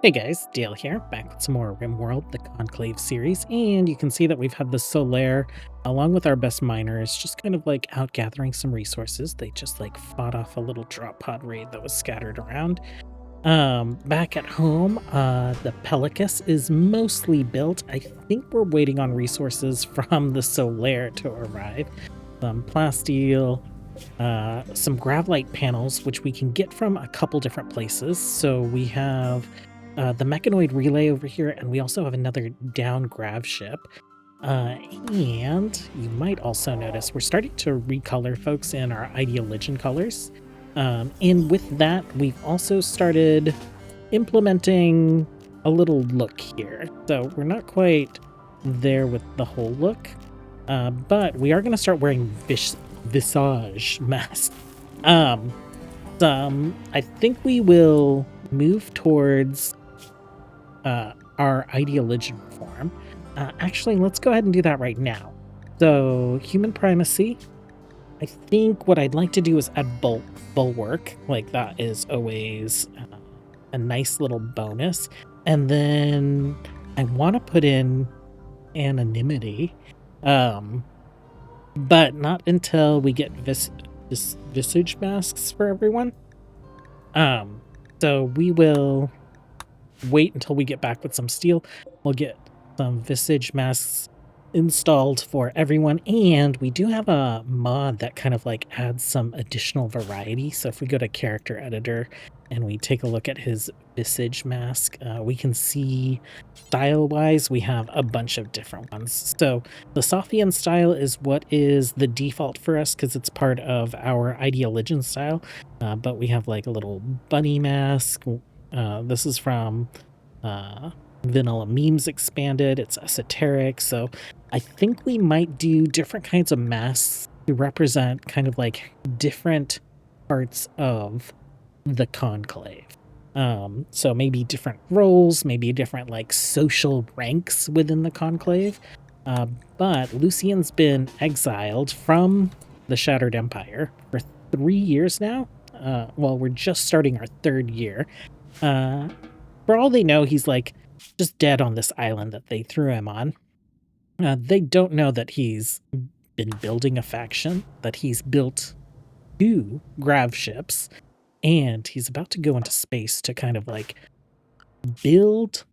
Hey guys, Dale here, back with some more RimWorld, the Conclave series, and you can see that we've had the Solaire, along with our best miners, just kind of like out gathering some resources. They just like fought off a little drop pod raid that was scattered around. Back at home, the Pelicus is mostly built. I think we're waiting on resources from the Solaire to arrive. Some plasteel, some gravlite panels, which we can get from a couple different places. So we have the mechanoid relay over here, and we also have another down grav ship. And you might also notice we're starting to recolor folks in our ideal legend colors. And with that, we've also started implementing a little look here. So we're not quite there with the whole look, but we are going to start wearing visage masks. I think we will move towards our ideal legend form. Actually, let's go ahead and do that right now. So, human primacy. I think what I'd like to do is add bulwark. Like, that is always a nice little bonus. And then I want to put in anonymity, but not until we get visage masks for everyone. So we will wait until we get back with some steel. We'll get some visage masks installed for everyone, and we do have a mod that kind of like adds some additional variety. So if we go to character editor and we take a look at his visage mask, we can see style wise we have a bunch of different ones. So the Sophian style is what is the default for us because it's part of our ideal legend style, but we have like a little bunny mask. This is from Vanilla Memes Expanded. It's esoteric, so I think we might do different kinds of masks to represent kind of like different parts of the Conclave. So maybe different roles, maybe different like social ranks within the Conclave. But Lucien's been exiled from the Shattered Empire for 3 years now. Well, we're just starting our 3rd year. For all they know, he's like just dead on this island that they threw him on. They don't know that he's been building a faction, that he's built 2 grav ships, and he's about to go into space to kind of like build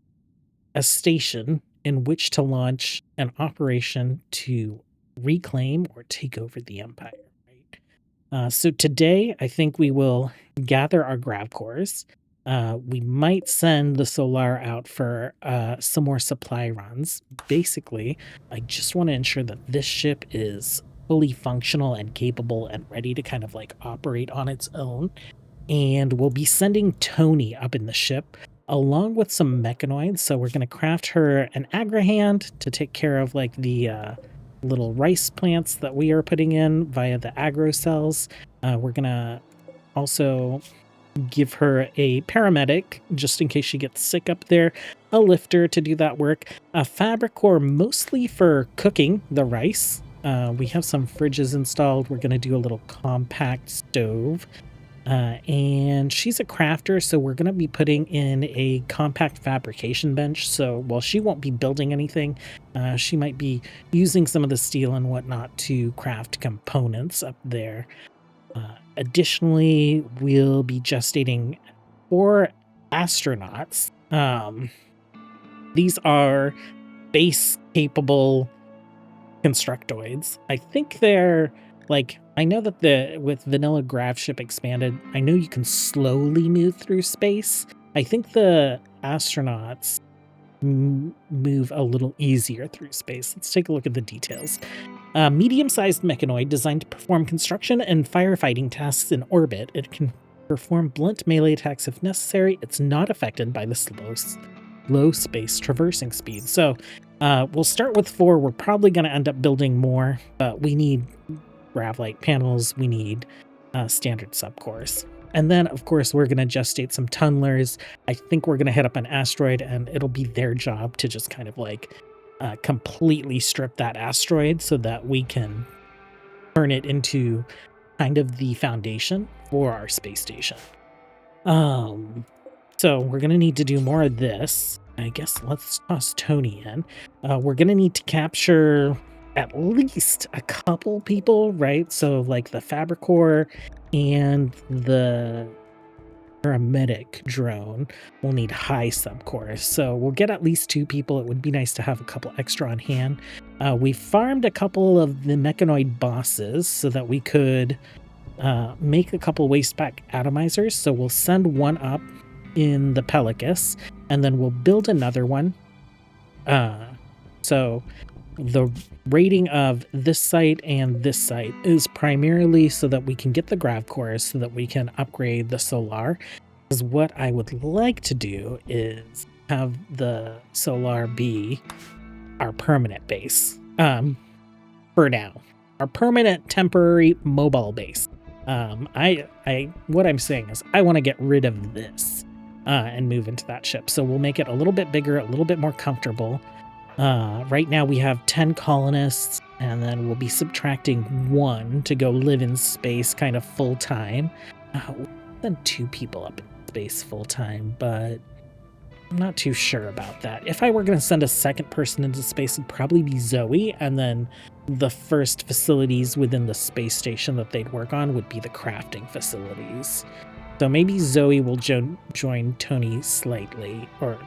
a station in which to launch an operation to reclaim or take over the Empire. Right? So today, I think we will gather our grav cores. We might send the Solaire out for some more supply runs. Basically, I just want to ensure that this ship is fully functional and capable and ready to kind of like operate on its own. And we'll be sending Tony up in the ship along with some mechanoids. So we're going to craft her an agrahand to take care of like the little rice plants that we are putting in via the agro cells. We're going to also give her a paramedic just in case she gets sick up there, a lifter to do that work, a fabric core mostly for cooking the rice. We have some fridges installed. We're going to do a little compact stove, and she's a crafter, so we're going to be putting in a compact fabrication bench. So while she won't be building anything, she might be using some of the steel and whatnot to craft components up there. Additionally, we'll be gestating 4 astronauts. These are base-capable constructoids. I think they're like, I know that with Vanilla Grav Ship Expanded, I know you can slowly move through space. I think the astronauts move a little easier through space. Let's take a look at the details. A medium-sized mechanoid designed to perform construction and firefighting tasks in orbit. It can perform blunt melee attacks if necessary. It's not affected by the low space traversing speed. So we'll start with 4. We're probably going to end up building more, but we need gravlite panels. We need standard subcores. And then, of course, we're going to gestate some tunnelers. I think we're going to hit up an asteroid, and it'll be their job to just kind of like completely strip that asteroid so that we can turn it into kind of the foundation for our space station. So we're going to need to do more of this. I guess let's toss Tony in. We're going to need to capture at least a couple people, right? So like the Fabricor and the paramedic drone will need high subcores. So we'll get at least 2 people. It would be nice to have a couple extra on hand. We farmed a couple of the mechanoid bosses so that we could make a couple wastepack atomizers. So we'll send one up in the Pelicus, and then we'll build another one. So the rating of this site and this site is primarily so that we can get the grav cores so that we can upgrade the solar. Because what I would like to do is have the solar be our permanent base. For now, our permanent temporary mobile base. What I'm saying is I want to get rid of this and move into that ship. So we'll make it a little bit bigger, a little bit more comfortable. Right now we have 10 colonists, and then we'll be subtracting 1 to go live in space kind of full time. We'll send 2 people up in space full time, but I'm not too sure about that. If I were going to send a second person into space, it'd probably be Zoe, and then the first facilities within the space station that they'd work on would be the crafting facilities. So maybe Zoe will join Tony slightly, or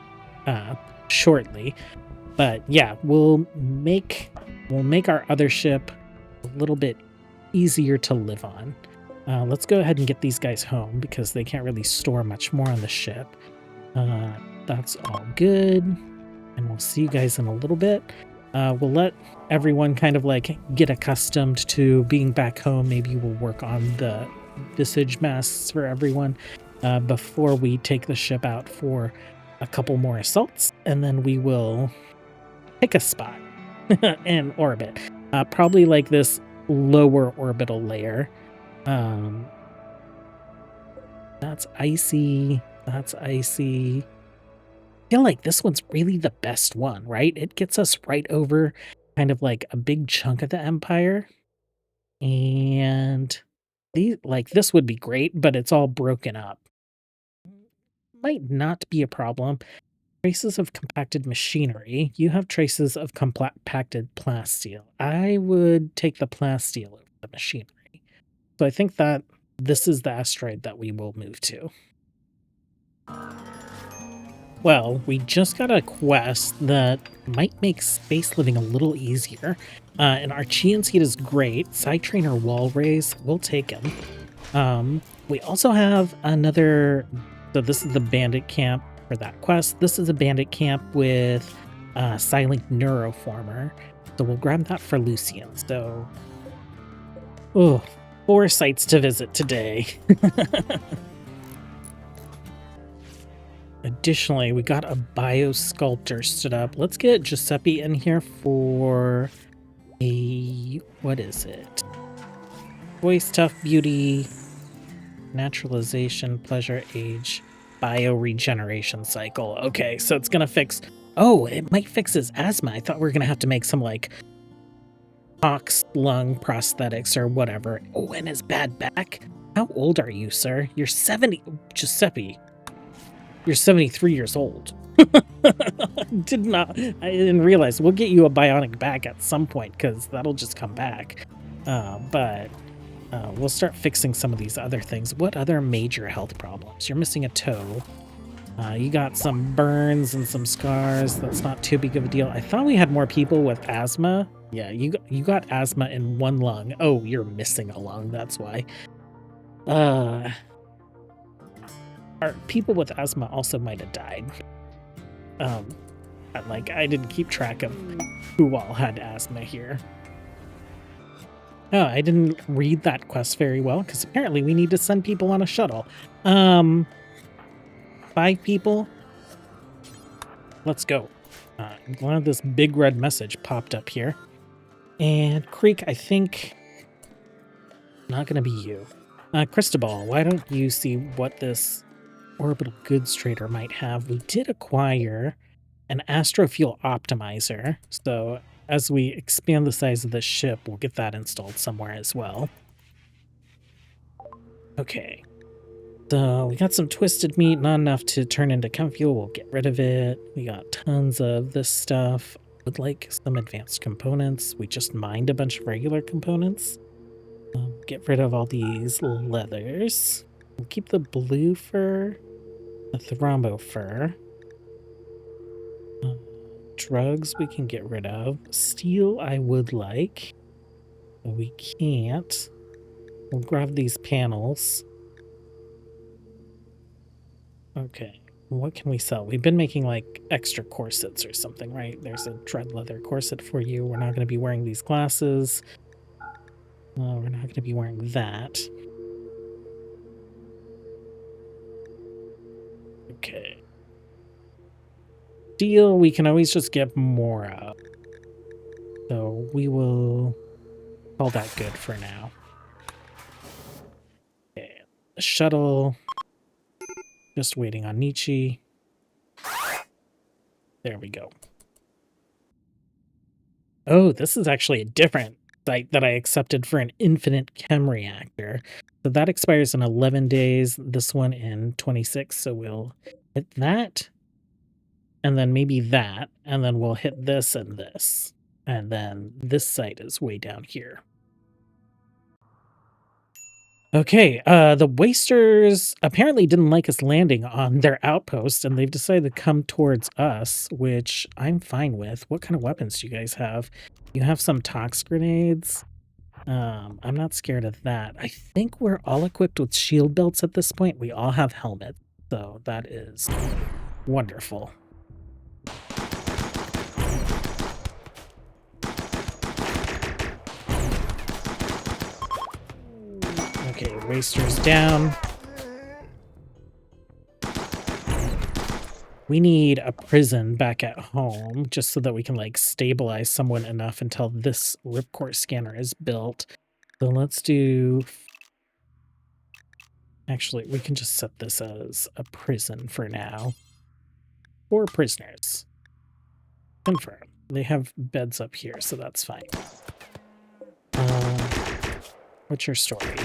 shortly. But yeah, we'll make our other ship a little bit easier to live on. Let's go ahead and get these guys home because they can't really store much more on the ship. That's all good. And we'll see you guys in a little bit. We'll let everyone kind of like get accustomed to being back home. Maybe we'll work on the visage masks for everyone before we take the ship out for a couple more assaults, and then we will pick a spot and orbit. Probably like this lower orbital layer. That's icy. That's icy. I feel like this one's really the best one, right? It gets us right over kind of like a big chunk of the Empire. And this would be great, but it's all broken up. Might not be a problem. Traces of compacted machinery. You have traces of compacted plasteel. I woeel take the plasteel over the machinery. So I think that this is the asteroid that we will move to. Well, we just got a quest that might make space living a little easier. And Archean seed is great. Side trainer wall raise, we'll take him. We also have another, so this is the bandit camp for that quest. This is a bandit camp with silent neuroformer. So we'll grab that for Lucien. So, 4 sites to visit today. Additionally, we got a biosculptor stood up. Let's get Giuseppe in here for a, what is it? Voice, tough, beauty, naturalization, pleasure, age, bioregeneration cycle. Okay, so it's gonna fix, it might fix his asthma. I thought we were gonna have to make some like ox lung prosthetics or whatever. Oh, and his bad back. How old are you, sir? You're 70, Giuseppe. You're 73 years old. I didn't realize. We'll get you a bionic back at some point because that'll just come back. But we'll start fixing some of these other things. What other major health problems? You're missing a toe. You got some burns and some scars. That's not too big of a deal. I thought we had more people with asthma. Yeah, you got asthma in 1 lung. Oh, you're missing a lung. That's why. Our people with asthma also might have died. I didn't keep track of who all had asthma here. Oh, I didn't read that quest very well because apparently we need to send people on a shuttle. 5 people. Let's go. I'm glad this big red message popped up here. And Creek, I think not gonna be you. Cristobal, why don't you see what this orbital goods trader might have? We did acquire an astrofuel optimizer, so as we expand the size of the ship, we'll get that installed somewhere as well. Okay. So we got some twisted meat, not enough to turn into chem fuel. We'll get rid of it. We got tons of this stuff. Would like some advanced components. We just mined a bunch of regular components. Get rid of all these leathers. We'll keep the blue fur, the thrombo fur. Drugs we can get rid of. Steel I would like. But we can't. We'll grab these panels. Okay, what can we sell? We've been making like extra corsets or something, right? There's a dread leather corset for you. We're not going to be wearing these glasses. We're not going to be wearing that. Okay. Steel, we can always just get more of. So we will call that good for now. Okay, the shuttle. Just waiting on Nietzsche. There we go. Oh, this is actually a different site that I accepted for an infinite chem reactor. So that expires in 11 days. This one in 26. So we'll hit that. And then maybe that. And then we'll hit this and this. And then this site is way down here. Okay, the Wasters apparently didn't like us landing on their outpost, and they've decided to come towards us, which I'm fine with. What kind of weapons do you guys have? You have some tox grenades. I'm not scared of that. I think we're all equipped with shield belts at this point. We all have helmets, so that is wonderful. Okay, Wasters down. We need a prison back at home just so that we can like stabilize someone enough until this ripcord scanner is built. So let's do... Actually, we can just set this as a prison for now. 4 prisoners. Confirm. They have beds up here, so that's fine. What's your story?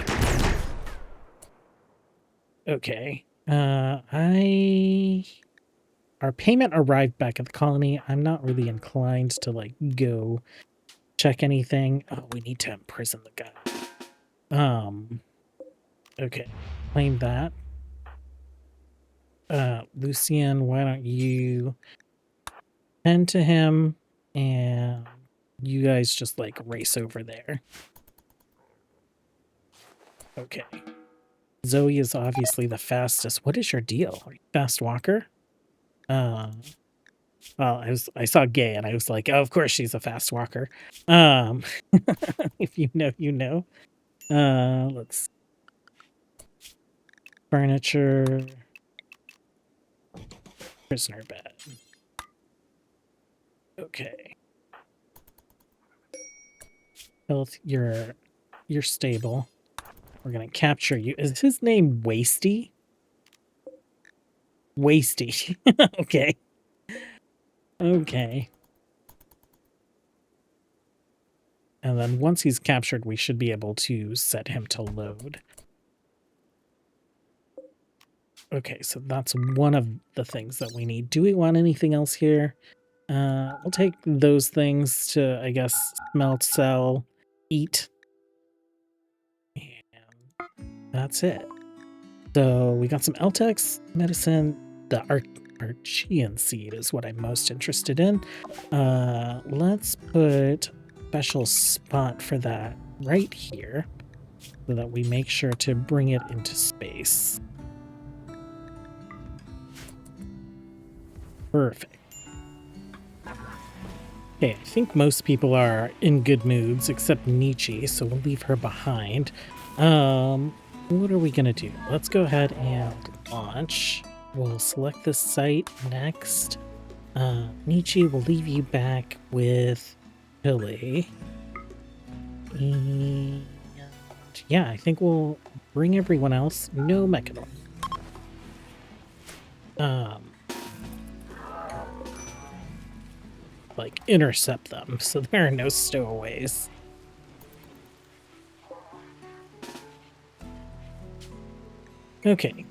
Okay. Our payment arrived back at the colony. I'm not really inclined to like go check anything. Oh, we need to imprison the guy. Okay. Claim that. Lucien, why don't you tend to him and you guys just like race over there. Okay. Zoe is obviously the fastest. What is your deal? Are you a fast walker? Well, I saw gay and I was like, oh, of course she's a fast walker. If you know, you know. Let's furniture, prisoner bed. Okay. Health, you're stable. We're gonna capture you. Is his name Wasty? Wasty. Okay. Okay. And then once he's captured, we should be able to set him to load. Okay, so that's one of the things that we need. Do we want anything else here? We'll take those things to, I guess, smelt, sell, eat. And that's it. So we got some Eltex medicine. The Archean seed is what I'm most interested in. Let's put a special spot for that right here so that we make sure to bring it into space. Perfect. Okay, I think most people are in good moods except Nietzsche, so we'll leave her behind. What are we gonna do? Let's go ahead and launch. We'll select this site next. Nietzsche, will leave you back with Billy. And yeah, I think we'll bring everyone else. No Mechanol. Like intercept them so there are no stowaways. Okay,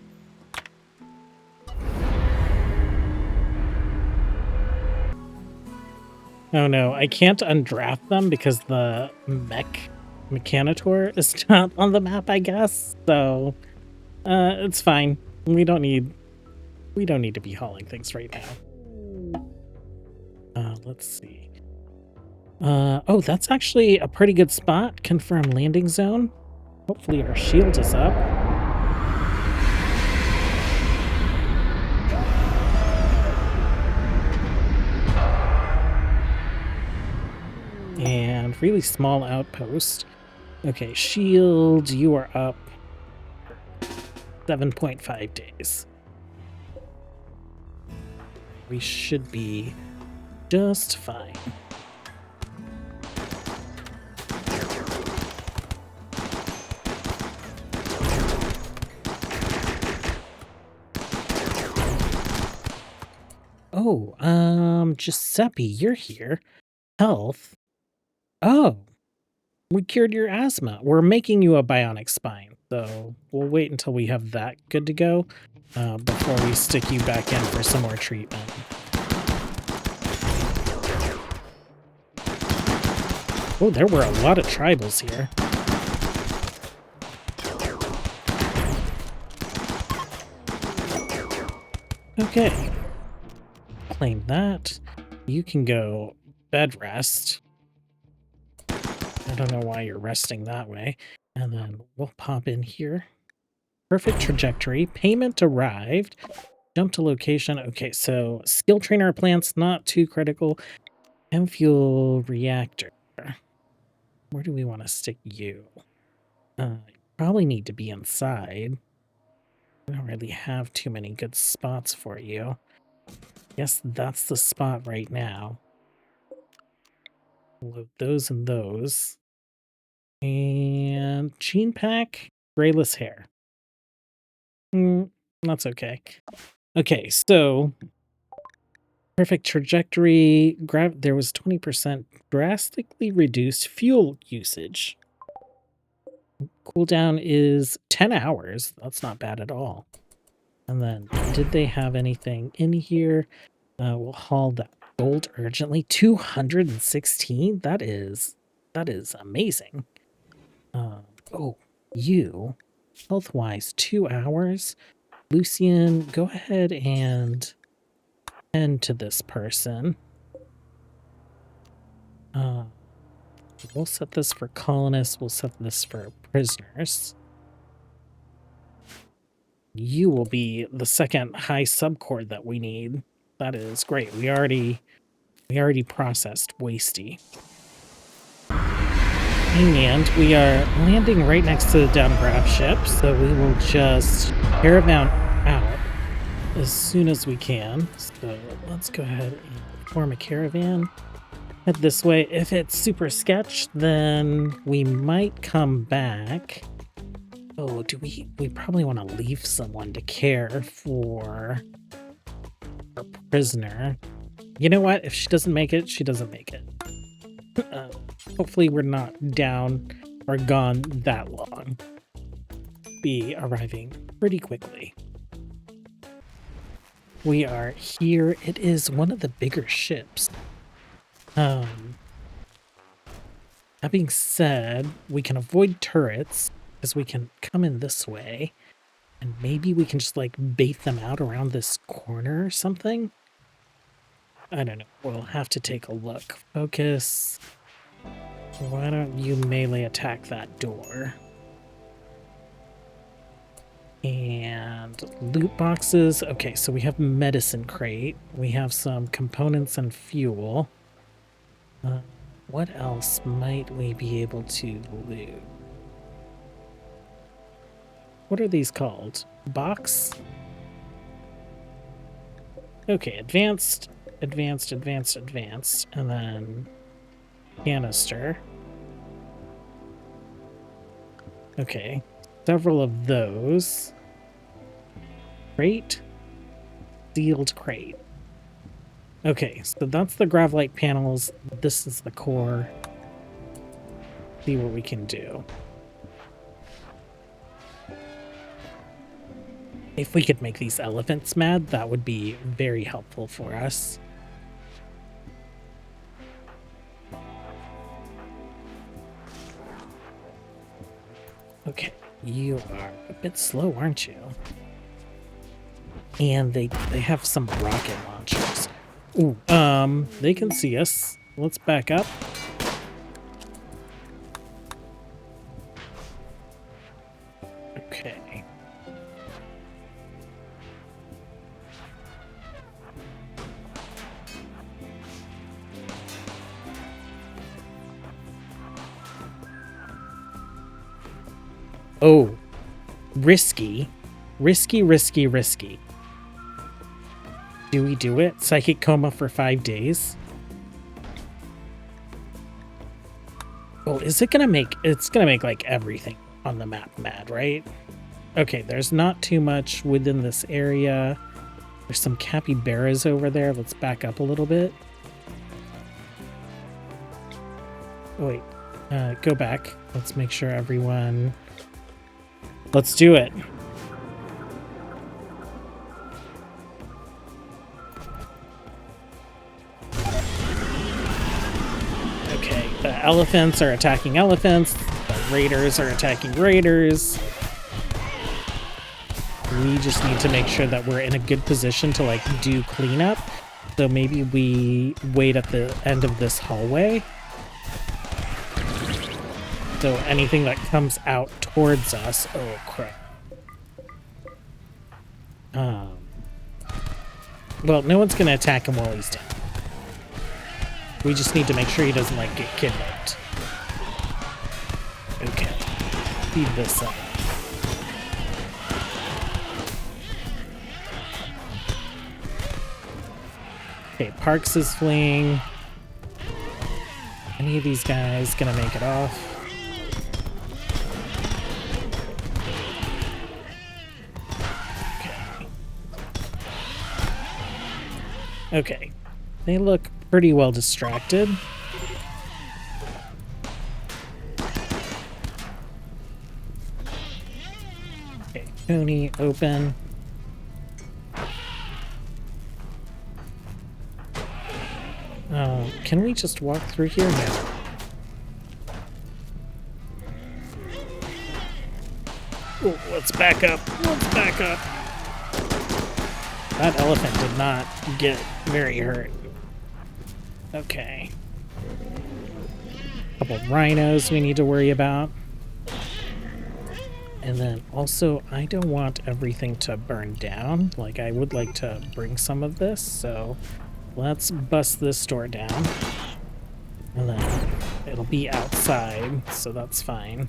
Oh no, I can't undraft them because the Mechanitor is not on the map, I guess. So it's fine. We don't need to be hauling things right now. Let's see. Oh, that's actually a pretty good spot. Confirm landing zone. Hopefully our shield is up. And really small outpost. Okay, shield, you are up 7.5 days. We should be just fine. Oh, Giuseppe, you're here. Health. Oh, we cured your asthma. We're making you a bionic spine, so we'll wait until we have that good to go before we stick you back in for some more treatment. Oh, there were a lot of tribals here. Okay. Claim that. You can go bed rest. I don't know why you're resting that way. And then we'll pop in here. Perfect trajectory. Payment arrived. Jump to location. Okay, so skill trainer plants, not too critical. M fuel reactor. Where do we want to stick you? You probably need to be inside. We don't really have too many good spots for you. Guess that's the spot right now. Load those and those. And Gene Pack, grayless hair. That's okay. Okay, so perfect trajectory. There was 20% drastically reduced fuel usage. Cooldown is 10 hours. That's not bad at all. And then, did they have anything in here? We'll haul that gold urgently. 216? That is amazing. Oh, you. Health-wise, 2 hours. Lucien, go ahead and tend to this person. We'll set this for colonists. We'll set this for prisoners. You will be the second high subcord that we need. That is great. We already processed Wasty. And we are landing right next to the downgraph ship, so we will just caravan out as soon as we can. So let's go ahead and form a caravan. Head this way. If it's super sketch, then we might come back. Oh, we probably want to leave someone to care for our prisoner. You know what? If she doesn't make it, she doesn't make it. Hopefully we're not down or gone that long. Be arriving pretty quickly. We are here. It is one of the bigger ships. That being said, we can avoid turrets because we can come in this way and maybe we can just like bait them out around this corner or something. I don't know. We'll have to take a look. Focus. Why don't you melee attack that door? And loot boxes. Okay, so we have medicine crate. We have some components and fuel. What else might we be able to loot? What are these called? Box? Okay, advanced, advanced, advanced, advanced, and then canister. Okay, several of those. Crate? Sealed crate. Okay, so that's the gravlite panels. This is the core. See what we can do. If we could make these elephants mad, that would be very helpful for us. Okay, you are a bit slow, aren't you? And they have some rocket launchers. Ooh, they can see us. Let's back up. Okay. Oh, risky. Risky, risky, risky. Do we do it? Psychic coma for 5 days? Oh, is it gonna make... It's gonna make, like, everything on the map mad, right? Okay, there's not too much within this area. There's some capybaras over there. Let's back up a little bit. Oh, wait. Go back. Let's make sure everyone... Let's do it. Okay, the elephants are attacking elephants. The raiders are attacking raiders. We just need to make sure that we're in a good position to, like, do cleanup. So maybe we wait at the end of this hallway. So anything that comes out towards us... Oh, crap. Well, no one's going to attack him while he's down. We just need to make sure he doesn't, like, get kidnapped. Okay. Speed this up. Okay, Parks is fleeing. Any of these guys gonna make it off? Okay. They look pretty well distracted. Okay, Tony, open. Can we just walk through here now? Oh, let's back up. Let's back up. That elephant did not get very hurt. Okay. Couple rhinos we need to worry about. And then also, I don't want everything to burn down. Like, I would like to bring some of this, so let's bust this door down. And then it'll be outside, so that's fine.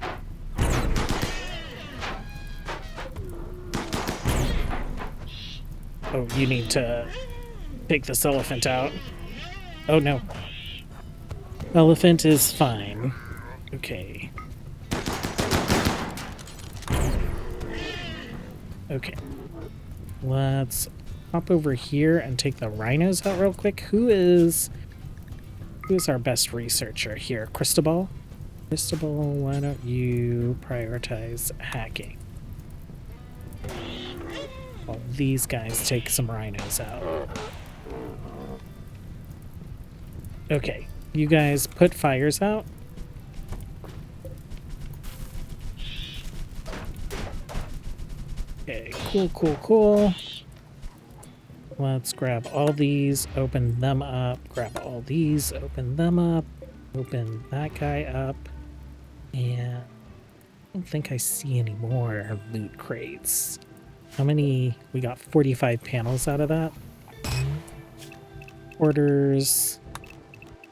Oh, you need to take this elephant out. Oh, no. Elephant is fine. Okay. Okay. Let's hop over here and take the rhinos out real quick. Who's our best researcher here? Cristobal? Cristobal, why don't you prioritize hacking? While these guys take some rhinos out. Okay, you guys put fires out. Okay, cool, cool, cool. Let's grab all these, open them up, grab all these, open them up, open that guy up, and I don't think I see any more loot crates. How many? We got 45 panels out of that. Orders.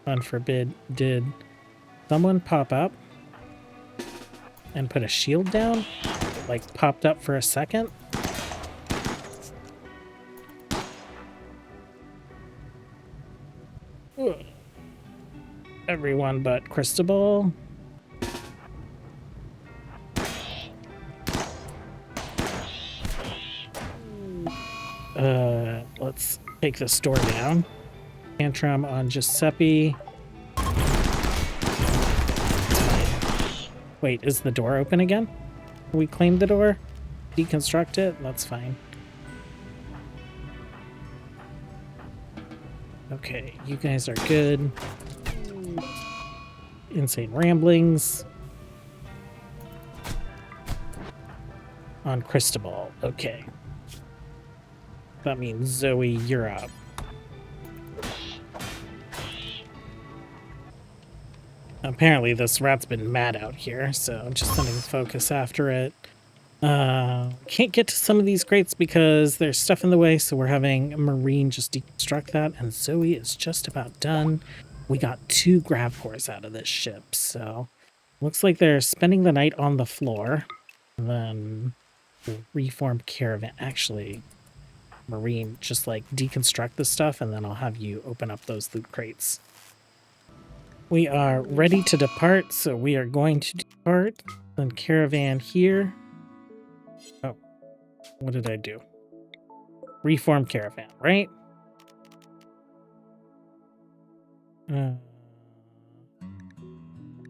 Unforbid. Did someone pop up and put a shield down? Like, popped up for a second? Ugh. Everyone but Cristobal. Let's take this door down. Tantrum on Giuseppe. Wait, is the door open again? We claimed the door? Deconstruct it? That's fine. Okay, you guys are good. Insane ramblings. on Cristobal. Okay. That means Zoe, you're up. Apparently this rat's been mad out here, so I'm just sending focus after it. Can't get to some of these crates because there's stuff in the way, so we're having Marine just deconstruct that, and Zoe is just about done. We got 2 grav cores out of this ship, so looks like they're spending the night on the floor. And then we'll reform caravan. Actually, Marine, just like deconstruct the stuff, and then I'll have you open up those loot crates. We are ready to depart, so we are going to depart. Then caravan here. Oh, what did I do? Reform caravan, right?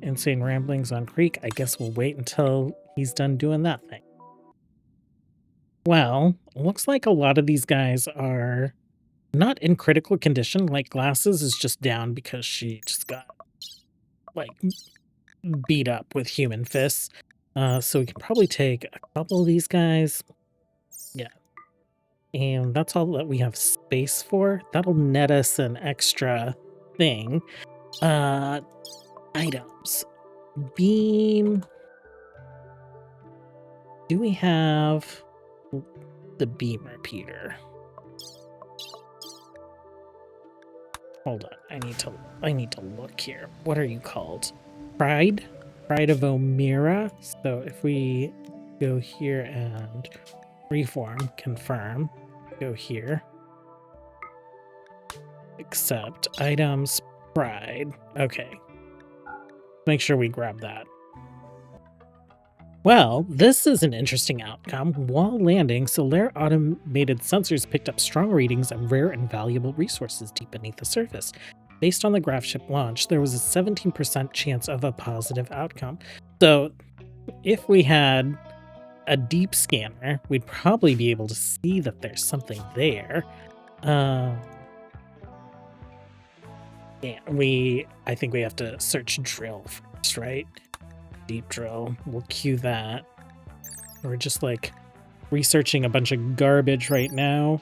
Insane ramblings on Creek. I guess we'll wait until he's done doing that thing. Well, looks like a lot of these guys are not in critical condition. Like Glasses is just down because she just got like beat up with human fists. So we can probably take a couple of these guys. Yeah. And that's all that we have space for. That'll net us an extra thing. Items. Beam. Do we have the beam repeater? Hold on. I need to look here. What are you called? Pride? Pride of Omira. So if we go here and reform, confirm, go here. Accept items, pride. Okay. Make sure we grab that. Well, this is an interesting outcome. While landing, Solarian automated sensors picked up strong readings of rare and valuable resources deep beneath the surface. Based on the graph ship launch, there was a 17% chance of a positive outcome. So if we had a deep scanner, we'd probably be able to see that there's something there. Yeah, I think we have to search drill first, right? Deep drill. We'll cue that. We're just like researching a bunch of garbage right now.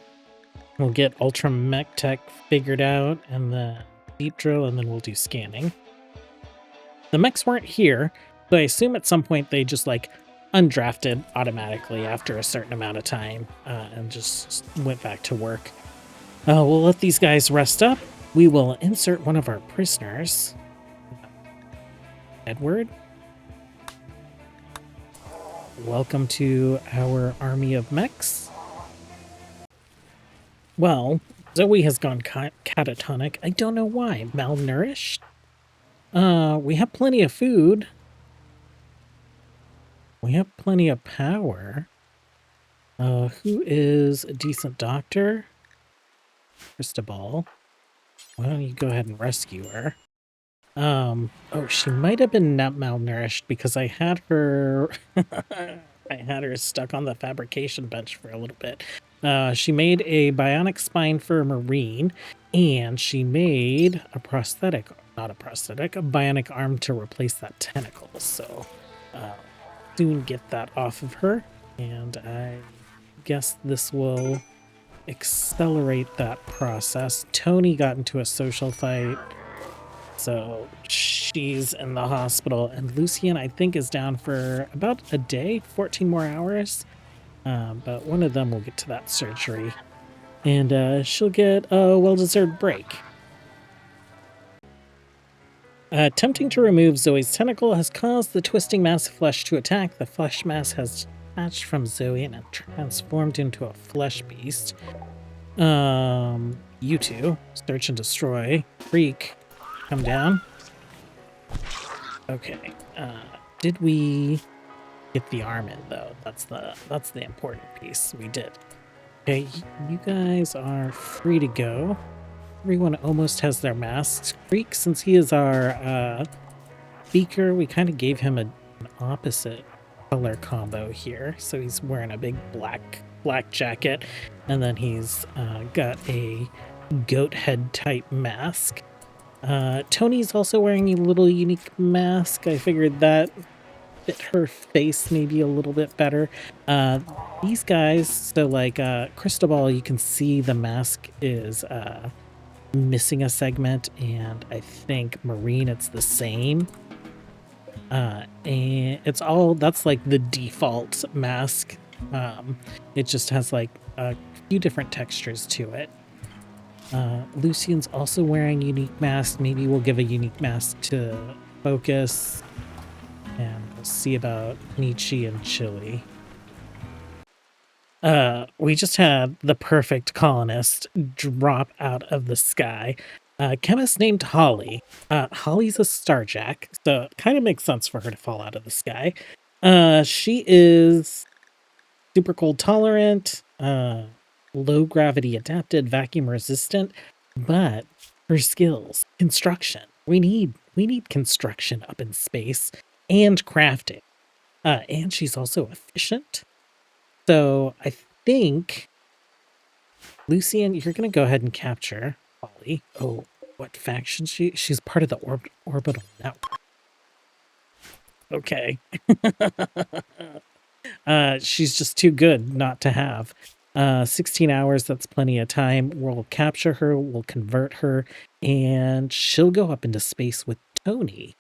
We'll get Ultra Mech Tech figured out and the deep drill, and then we'll do scanning. The mechs weren't here, so I assume at some point they just like undrafted automatically after a certain amount of time and just went back to work. We'll let these guys rest up. We will insert one of our prisoners. Edward. Welcome to our army of mechs. Well, Zoe has gone catatonic. I don't know why. Malnourished? We have plenty of food. We have plenty of power. Who is a decent doctor? Cristobal. Why don't you go ahead and rescue her? Oh, she might have been not malnourished because I had her I had her stuck on the fabrication bench for a little bit. She made a bionic spine for a Marine, and she made a prosthetic, not a prosthetic, a bionic arm to replace that tentacle. So soon get that off of her, and I guess this will accelerate that process. Tony got into a social fight, so she's in the hospital, and Lucien, I think, is down for about a day, 14 more hours. But one of them will get to that surgery, and she'll get a well-deserved break. Attempting to remove Zoe's tentacle has caused the twisting mass of flesh to attack. The flesh mass has detached from Zoe and transformed into a flesh beast. You two, search and destroy. Freak, come down. Okay. Did we get the arm in though? That's the important piece. We did. Okay, you guys are free to go. Everyone almost has their masks. Freak, since he is our speaker, we kind of gave him an opposite color combo here. So he's wearing a big black jacket, and then he's got a goat head type mask. Tony's also wearing a little unique mask. I figured that fit her face maybe a little bit better. These guys, so like Cristobal, you can see the mask is missing a segment, and I think Marine it's the same. And it's all, that's like the default mask. It just has like a few different textures to it. Lucien's also wearing unique mask. Maybe we'll give a unique mask to Focus, and we'll see about Nietzsche and Chili. We just had the perfect colonist drop out of the sky. Chemist named Holly. Holly's a starjack, so it kind of makes sense for her to fall out of the sky. She is super cold tolerant, low gravity adapted, vacuum resistant, but her skills, construction. We need construction up in space and crafting. And she's also efficient. So I think, Lucien, you're going to go ahead and capture Holly. Oh, what faction she's part of the orbital network. Okay. She's just too good not to have. 16 hours, that's plenty of time. We'll capture her, we'll convert her, and she'll go up into space with Tony.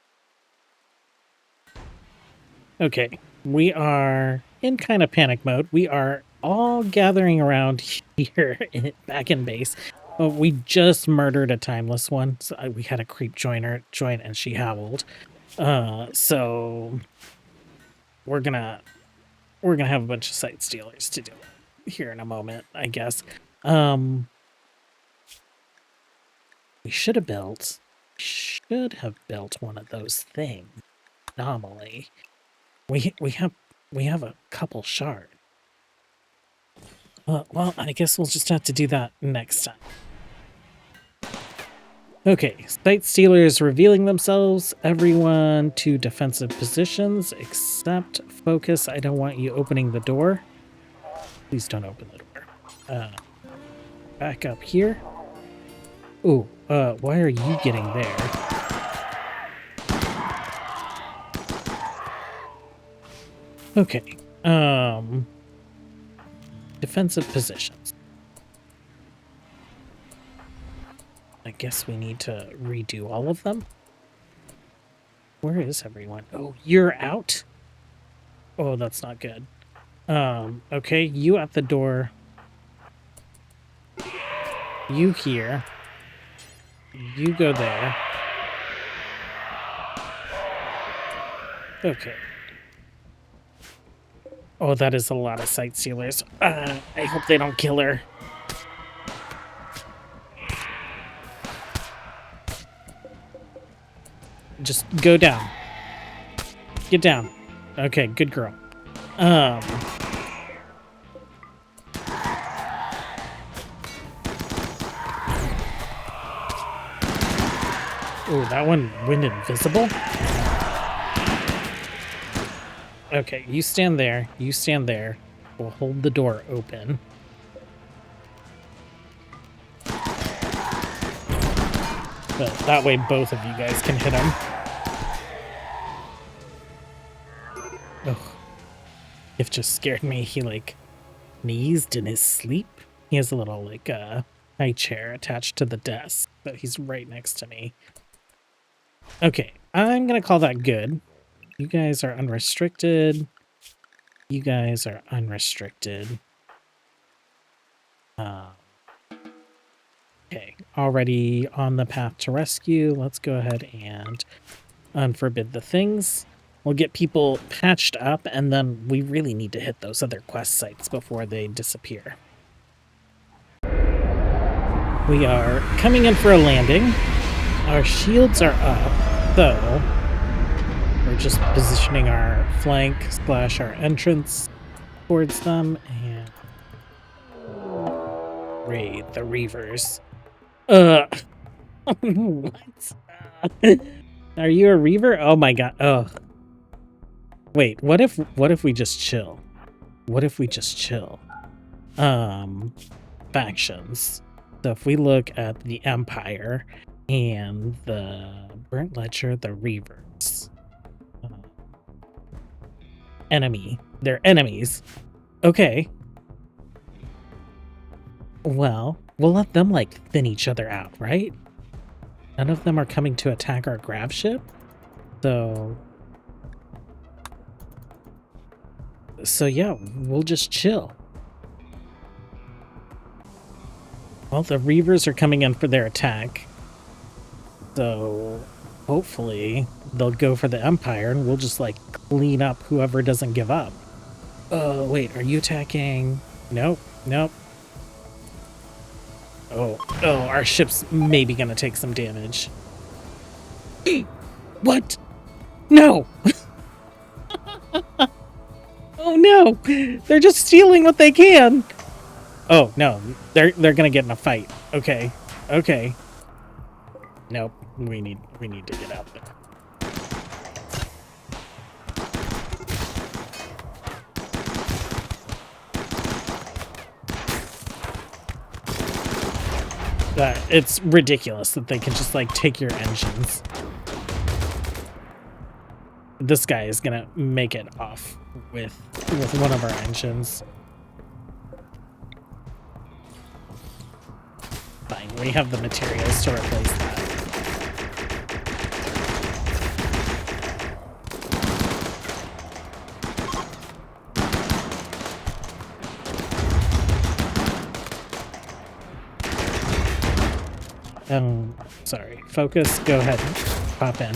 Okay, we are in kind of panic mode. We are all gathering around here back in base. We just murdered a timeless one. So we had a creep join, and she howled. So we're gonna have a bunch of site stealers to do here in a moment, I guess. We should have built one of those things. Anomaly. We have a couple shards. Well, I guess we'll just have to do that next time. Okay, site stealers revealing themselves. Everyone to defensive positions except Focus. I don't want you opening the door. Please don't open the door. Back up here. Ooh, why are you getting there? Okay, defensive positions. I guess we need to redo all of them. Where is everyone? Oh, you're out? Oh, that's not good. Okay, you at the door. You here. You go there. Okay. Oh, that is a lot of site stealers. I hope they don't kill her. Just go down. Get down. Okay, good girl. Oh, that one went invisible? Okay, you stand there. You stand there. We'll hold the door open. But that way both of you guys can hit him. Oh, it just scared me. He like sneezed in his sleep. He has a little like high chair attached to the desk, but he's right next to me. Okay, I'm gonna call that good. You guys are unrestricted. You guys are unrestricted. Okay, already on the path to rescue. Let's go ahead and unforbid the things. We'll get people patched up, and then we really need to hit those other quest sites before they disappear. We are coming in for a landing. Our shields are up, so we're just positioning our flank / our entrance towards them and raid the Reavers. What? Are you a Reaver? Oh my god. Oh. Wait, what if we just chill? What if we just chill? Factions. So if we look at the Empire and the Burnt Ledger, the Reavers. enemy. They're enemies. Okay. Well, we'll let them, like, thin each other out, right? None of them are coming to attack our grav ship. So yeah, we'll just chill. Well, the Reavers are coming in for their attack. So hopefully they'll go for the Empire and we'll just, like, clean up whoever doesn't give up. Oh, wait, are you attacking? Nope, nope. Oh, our ship's maybe gonna take some damage. What? No! Oh no! They're just stealing what they can! Oh no, they're gonna get in a fight. Okay. Okay. Nope. We need to get out there. It's ridiculous that they can just, like, take your engines. This guy is gonna make it off with one of our engines. Fine, we have the materials to replace that. Sorry. Focus, go ahead. Pop in.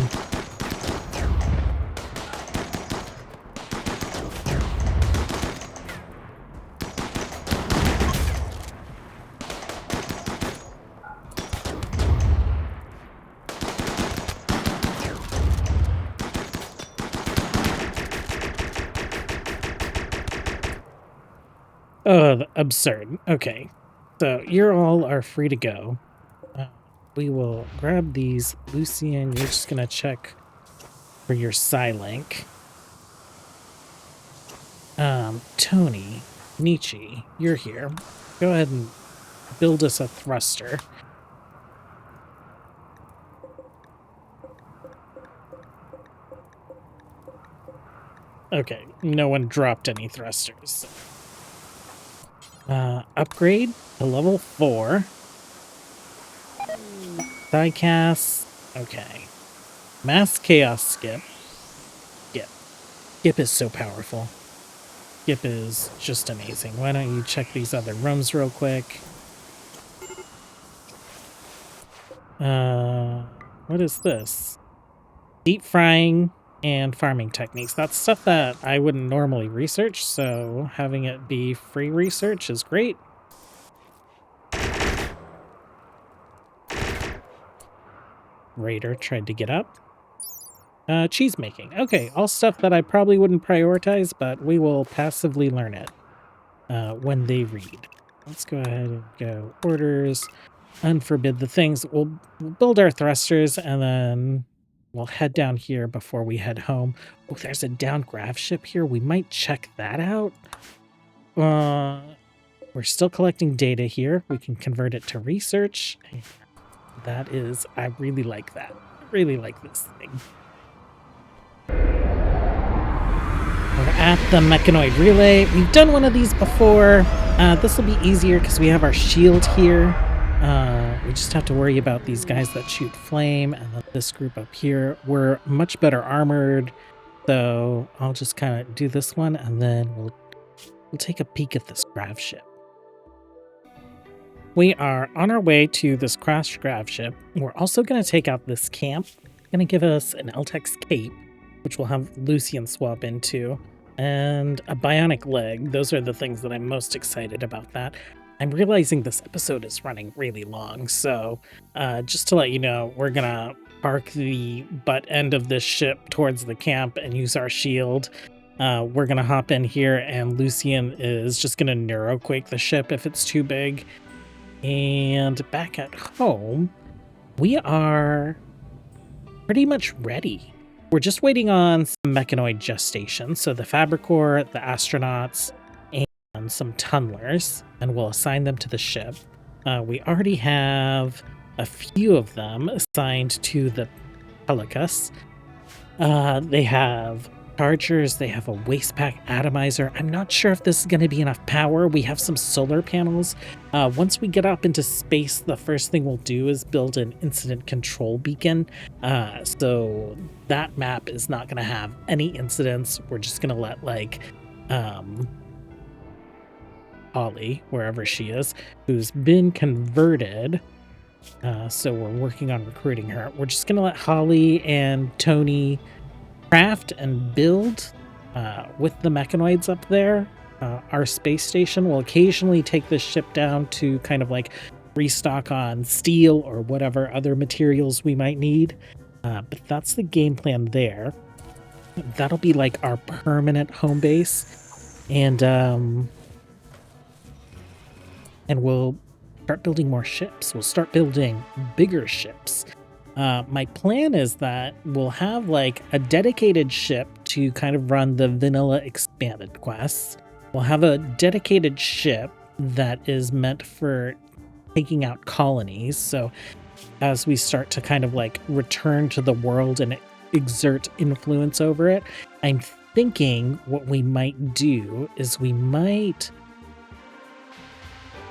Absurd. Okay. So you all are free to go. We will grab these. Lucien, you're just going to check for your Psylink. Tony, Nietzsche, you're here. Go ahead and build us a thruster. Okay, no one dropped any thrusters. Upgrade to level 4. Diecast. Okay. Mass Chaos Skip. Skip is so powerful. Skip is just amazing. Why don't you check these other rooms real quick? What is this? Deep frying and farming techniques. That's stuff that I wouldn't normally research, so having it be free research is great. Raider tried to get up. Cheese making. Okay, all stuff that I probably wouldn't prioritize, but we will passively learn it when they read. Let's go ahead and go orders, unforbid the things. We'll build our thrusters and then we'll head down here before we head home. Oh, there's a down grav ship here. We might check that out. We're still collecting data here. We can convert it to research. That is, I really like that. I really like this thing. We're at the mechanoid relay. We've done one of these before. This will be easier because we have our shield here. We just have to worry about these guys that shoot flame, and then this group up here. We're much better armored, so I'll just kind of do this one, and then we'll take a peek at this grav ship. We are on our way to this crashed grav ship. We're also going to take out this camp. It's going to give us an LTEX cape, which we'll have Lucien swap into, and a bionic leg. Those are the things that I'm most excited about that. I'm realizing this episode is running really long, so just to let you know, we're going to park the butt end of this ship towards the camp and use our shield. We're going to hop in here, and Lucien is just going to neuroquake the ship if it's too big. And back at home, we are pretty much ready. We're just waiting on some mechanoid gestation, so the Fabricor, the astronauts, and some tunnelers, and we'll assign them to the ship. We already have a few of them assigned to the Pelicus. They have chargers. They have a waste pack atomizer. I'm not sure if this is going to be enough power. We have some solar panels. Once we get up into space, the first thing we'll do is build an incident control beacon. So that map is not going to have any incidents. We're just going to let like Holly, wherever she is, who's been converted. So we're working on recruiting her. We're just going to let Holly and Tony craft and build with the mechanoids up there. Our space station will occasionally take this ship down to kind of like restock on steel or whatever other materials we might need. But that's the game plan there. That'll be like our permanent home base. And we'll start building more ships. We'll start building bigger ships. My plan is that we'll have like a dedicated ship to kind of run the vanilla expanded quests. We'll have a dedicated ship that is meant for taking out colonies. So as we start to kind of like return to the world and exert influence over it, I'm thinking what we might do is we might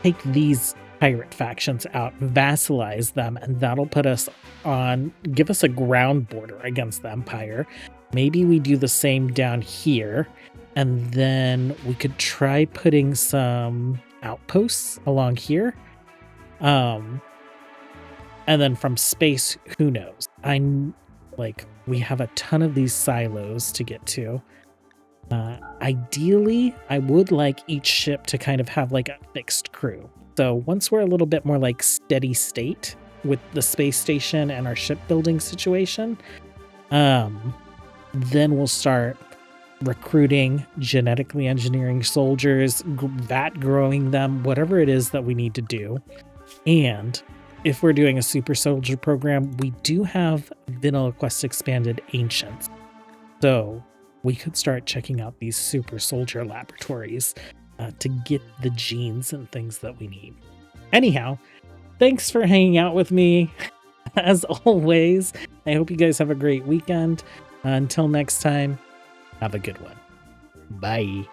take these pirate factions out, vassalize them, and that'll put us on, give us a ground border against the Empire. Maybe we do the same down here, and then we could try putting some outposts along here. And then from space, who knows? We have a ton of these silos to get to. Ideally, I would like each ship to kind of have like a fixed crew. So once we're a little bit more like steady state with the space station and our shipbuilding situation, then we'll start recruiting, genetically engineering soldiers, vat growing them, whatever it is that we need to do. And if we're doing a super soldier program, we do have Vanilla Quest Expanded Ancients. So we could start checking out these super soldier laboratories to get the genes and things that we need. Anyhow, thanks for hanging out with me. As always, I hope you guys have a great weekend. Until next time, have a good one. Bye.